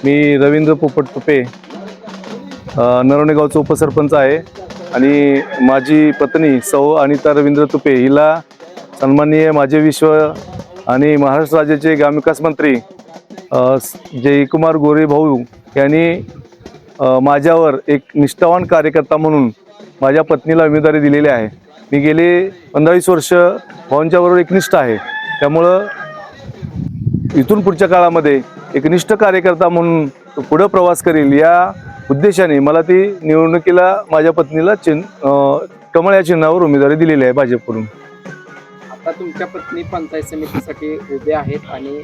मी रवींद्र पोपट तुपे नरवणे गावचा उपसरपंच आहे आणि माझी पत्नी सौ अनिता रवींद्र तुपे हिला सन्माननीय माजी विश्व आणि महाराष्ट्र राज्याचे ग्रामविकास मंत्री जयकुमार गोरे भाऊ यांनी माझ्यावर एक निष्ठावान कार्यकर्ता म्हणून माझ्या पत्नीला उमेदवारी दिलेली आहे। मी गेले 15-20 वर्ष भाऊंच्याबरोबर एकनिष्ठ आहे, त्यामुळं इथून पुढच्या काळामध्ये एकनिष्ठ कार्यकर्ता म्हणून पुढे प्रवास करेल या उद्देशाने मला ती निवडणुकीला माझ्या पत्नीला कमळ या चिन्हावर उमेदवारी दिलेली आहे भाजपकडून। आता तुमच्या पत्नी पंचायत समितीसाठी उभे आहेत आणि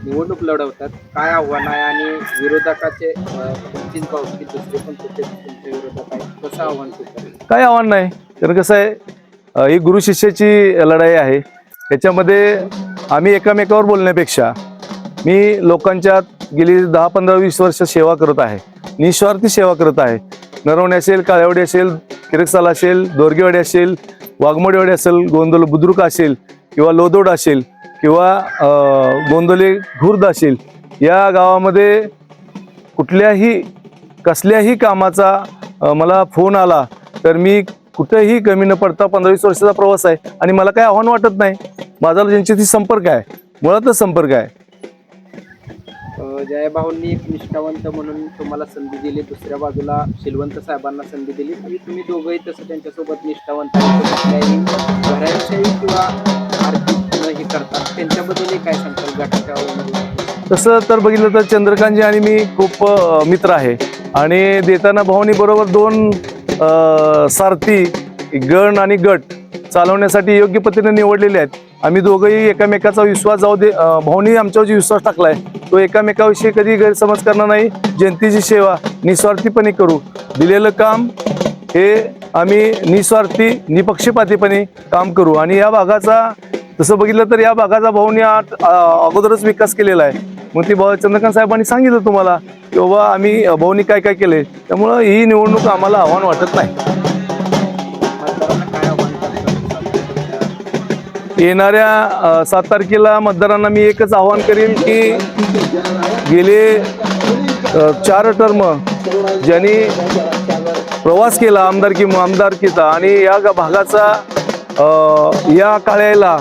निवडणूक लढवतात, काय आव्हान आहे आणि विरोधकाचे तुमचीच बाजू दुसरे पण तुमच्या विरोधक आहेत, कसं आव्हान करतात? काय आव्हान नाही, तर कसं आहे ही गुरु शिष्याची लढाई आहे। त्याच्यामध्ये आम्ही एकामेकावर बोलण्यापेक्षा मी लोकांच्यात गेली 10-15-20 वर्ष सेवा करत आहे, निस्वार्थी सेवा करत आहे। नरवणे असेल, काळेवाडी असेल, किरकसाल असेल, दोरगेवाडी असेल, वाघमोडेवाडी असेल, गोंदवले बुद्रुक असेल किंवा लोदोड असेल किंवा गोंदवले खुर्द असेल, या गावामध्ये कुठल्याही कसल्याही कामाचा मला फोन आला तर मी कुठेही कमी न पडता 15-20 वर्षाचा प्रवास आहे आणि मला काही आव्हान वाटत नाही। माझा ज्यांच्याशी संपर्क आहे, मुळातच संपर्क आहे। जयभाऊंनी एक निष्ठावंत म्हणून तुम्हाला संधी दिली, दुसऱ्या बाजूला शिलवंत साहेबांना संधी दिली, आणि तुम्ही दोघंही तसं त्यांच्यासोबत निष्ठावंत घराविषयी किंवा आर्थिक हे करतात, त्यांच्याबद्दलही काय सांगताल गटाच्या? तसं तर बघितलं तर चंद्रकांतजी आणि मी खूप मित्र आहे आणि देताना भाऊनी बरोबर 2 सारथी गण आणि गट चालवण्यासाठी योग्य पद्धतीने निवडलेले आहेत। आम्ही दोघंही एकामेकाचा विश्वास जाऊ दे, भाऊनी आमच्यावर जो विश्वास टाकलाय तो एकामेकाविषयी कधी गैरसमज करणार नाही, जनतेची सेवा निस्वार्थीपणे करू, दिलेलं काम हे आम्ही निस्वार्थी निपक्षपातीपणे काम करू। आणि या भागाचा तसं बघितलं तर या भागाचा भाऊनी अगोदरच विकास केलेला आहे। मग ती चंद्रकांत साहेबांनी सांगितलं तुम्हाला की बाबा आम्ही भाऊनी काय काय केले, त्यामुळं ही निवडणूक आम्हाला आव्हान वाटत नाही। येणाऱ्या 7 तारखेला मतदारांना मी एकच आवाहन करेन की गेले 4 टर्म ज्यांनी प्रवास केला आमदारकीचा आणि या भागाचा या काळ्याला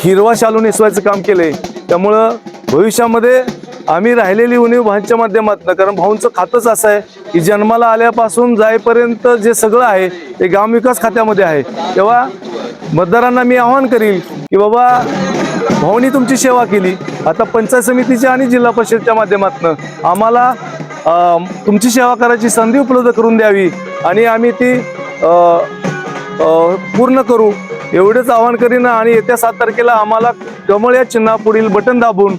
हिरवा शालू नेसवायचं काम केले, त्यामुळं भविष्यामध्ये आम्ही राहिलेली उणीव भाऊंच्या माध्यमातून, कारण भाऊंचं खातंच असं आहे की जन्माला आल्यापासून जाईपर्यंत जे सगळं आहे ते ग्रामविकास खात्यामध्ये आहे। तेव्हा मतदारांना मी आवाहन करील की बाबा भाऊनी तुमची सेवा केली, आता पंचायत समितीच्या आणि जिल्हा परिषदच्या माध्यमातून आम्हाला तुमची सेवा करायची संधी उपलब्ध करून द्यावी आणि आम्ही ती पूर्ण करू, एवढेच आवाहन करीन। आणि येत्या 7 तारखेला आम्हाला कमळ या चिन्हापुढील बटन दाबून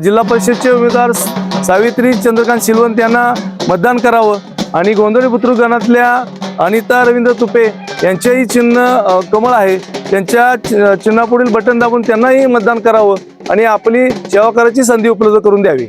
जिल्हा परिषदचे उमेदवार सावित्री चंद्रकांत शिलवंत यांना मतदान करावं आणि गोंदवले बुद्रुक गणातल्या अनिता रवींद्र तुपे यांचेही चिन्ह कमळ आहे, त्यांच्या चिन्हापुढील बटन दाबून त्यांनाही मतदान करावं आणि आपली सेवा करायची संधी उपलब्ध करून द्यावी।